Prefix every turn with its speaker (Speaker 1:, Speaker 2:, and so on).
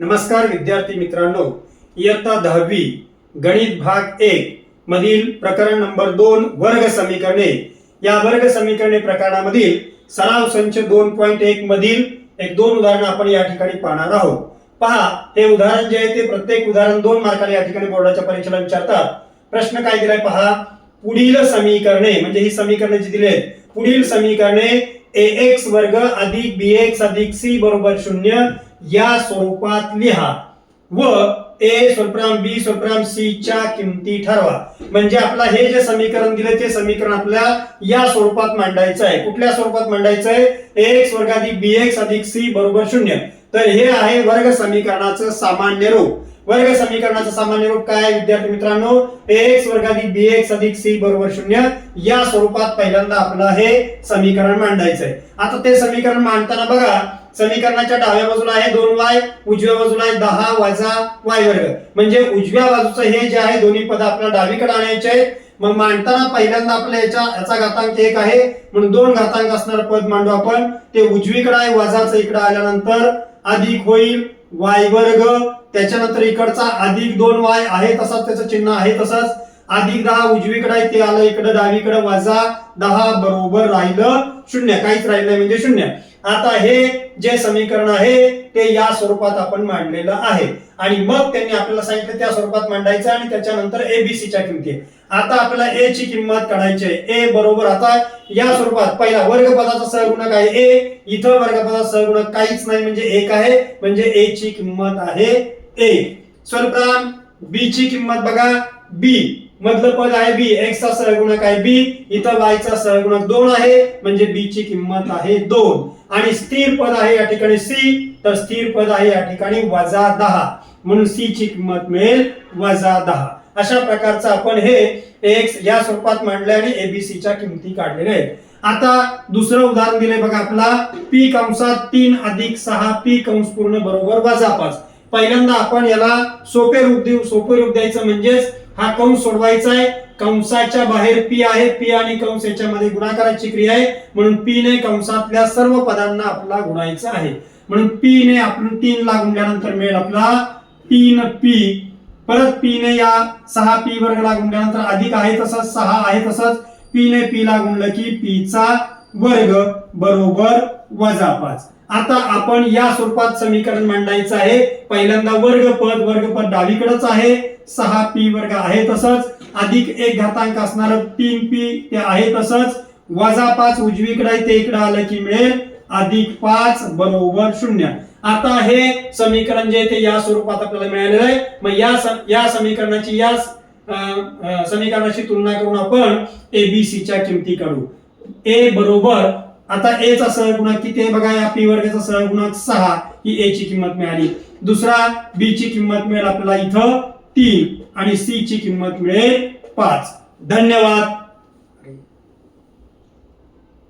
Speaker 1: नमस्कार विद्यार्थी मित्रांनो, इयत्ता 10वी गणित भाग 1 मधील प्रकरण नंबर 2 वर्ग समीकरणे या वर्ग समीकरणे प्रकरणामधील सराव संच 2.1 मधील एक दोन उदाहरण आपण या ठिकाणी पाहणार आहोत। पहा, हे उदाहरण जे आहे ते प्रत्येक उदाहरण 2 मार्काला या ठिकाणी बोर्डाच्या परीक्षेला विचारतात। प्रश्न काय दिलाय पहा, पुढील समीकरणे म्हणजे ही समीकरणे जी दिली आहेत, पुढील समीकरणे ax वर्ग अधिक bx अधिक c बरोबर 0 या स्वरूपात लिहा व a स्वल्पविराम b स्वल्पविराम c च्या किमती ठरवा। म्हणजे आपला हे जे समीकरण दिले ते समीकरण आपल्याला या स्वरूपात मांडायचं आहे। कुठल्या स्वरूपात मांडायचं आहे? ax वर्ग अधिक bx अधिक c बरोबर 0। तर हे आहे वर्ग समीकरणाचं सामान्य रूप। वर्ग समीकरणाचं सामान्य रूप काय विद्यार्थी मित्रांनो? ax वर्ग अधिक bx अधिक c बरोबर 0 या स्वरूपात पहिल्यांदा आपल्याला हे समीकरण मांडायचं आहे। आता ते समीकरण मांडताना बघा, समीकरणाच्या डाव्या बाजूला आहे 2y, उजव्या बाजूला आहे 10 वजा y वर्ग। म्हणजे उजव्या बाजूचं हे जे आहे दोन्ही पद आपल्याला डावीकडे आणायचे आहेत। मग मांडताना पहिल्यांदा आपल्या याचा घातांक 1 आहे म्हणून 2 घातांक असणारं पद मांडू आपण। ते उजवीकडे आहे, वजाचं इकडे आल्यानंतर अधिक होईल y वर्ग, त्याच्यानंतर इकडचा अधिक 2y आहे तसाच त्याचं चिन्ह आहे तसंच, अधिक 10 उजवीकडे आहे ते आलं इकडे डावीकडे वजा 10 बरोबर राहिलं 0, काहीच राहिलं नाही म्हणजे 0। आता हे जे समीकरण आहे ते या स्वरूपात आपण मांडलेलं आहे आणि मग त्यांनी आपल्याला सांगितलं त्या स्वरूपात मांडायचं आणि त्याच्यानंतर abc च्या किमती। आता आपल्याला a ची किंमत काढायची आहे। a बरोबर आता या स्वरूपात पहिला वर्गपदाचा सहगुणक आहे a, इथं वर्गपदाचा सहगुणक काहीच नाही म्हणजे 1 आहे, म्हणजे a ची किंमत आहे 1। स्वल्पविराम b ची किंमत बघा, b मधलं पद आहे b, x चा सहगुणक आहे b, इथं y चा सहगुणक 2 आहे म्हणजे b ची किंमत आहे 2 आणि स्थिर पद आहे या ठिकाणी c, तर स्थिर पद आहे या ठिकाणी वजा 10 म्हणून c ची किंमत मिळेल वजा 10। अशा प्रकारचं आपण हे x या स्वरूपात मांडले आणि abc च्या किमती काढलेल्या आहेत। आता दुसरं उदाहरण दिले बघा आपला p कंसात 3 अधिक 6 p कंस पूर्ण बरोबर वजा 5। पहिल्यांदा आपण याला सोपे रूप देऊ। सोपे रूप द्यायचं म्हणजेच हा कंस सोडवायचा आहे। कंसाच्या बाहेर p आहे, p आणि कंस याच्यामध्ये गुणाकाराची क्रिया आहे म्हणून p ने कंसातल्या सर्व पदांना आपल्याला गुणायचं आहे। म्हणून p ने आपण 3 ला गुणल्यानंतर मिळेल आपला 3p, परत p ने या 6p वर्ग ला गुणल्यानंतर अधिक आहे तसंच 6 आहे तसंच, p ने p ला गुणलं की p चा वर्ग बरोबर वजा 5। आता आपण या स्वरूपात समीकरण मांडायचं आहे। पहिल्यांदा वर्गपद डावीकडेच आहे, 6p वर्ग आहे तसंच, अधिक 1 घातांक असणार 3p ते आहे तसंच, वजा 5 उजवीकडे आहे ते इकडे आलं की मिळेल अधिक 5 बरोबर 0। आता हे समीकरण जे ते या स्वरूपात आपल्याला मिळालेलं आहे। मग या समीकरणाची या समीकरणाची तुलना करून आपण abc च्या किमती काढू। a बरोबर आता a चा सहगुणक किती आहे बघा, या p वर्गाचा सहगुणक 6 ही a ची किंमत मिळाली। दुसरा b ची किंमत मिळेल आपल्याला इथं 3 आणि c ची किंमत मिळेल 5। धन्यवाद।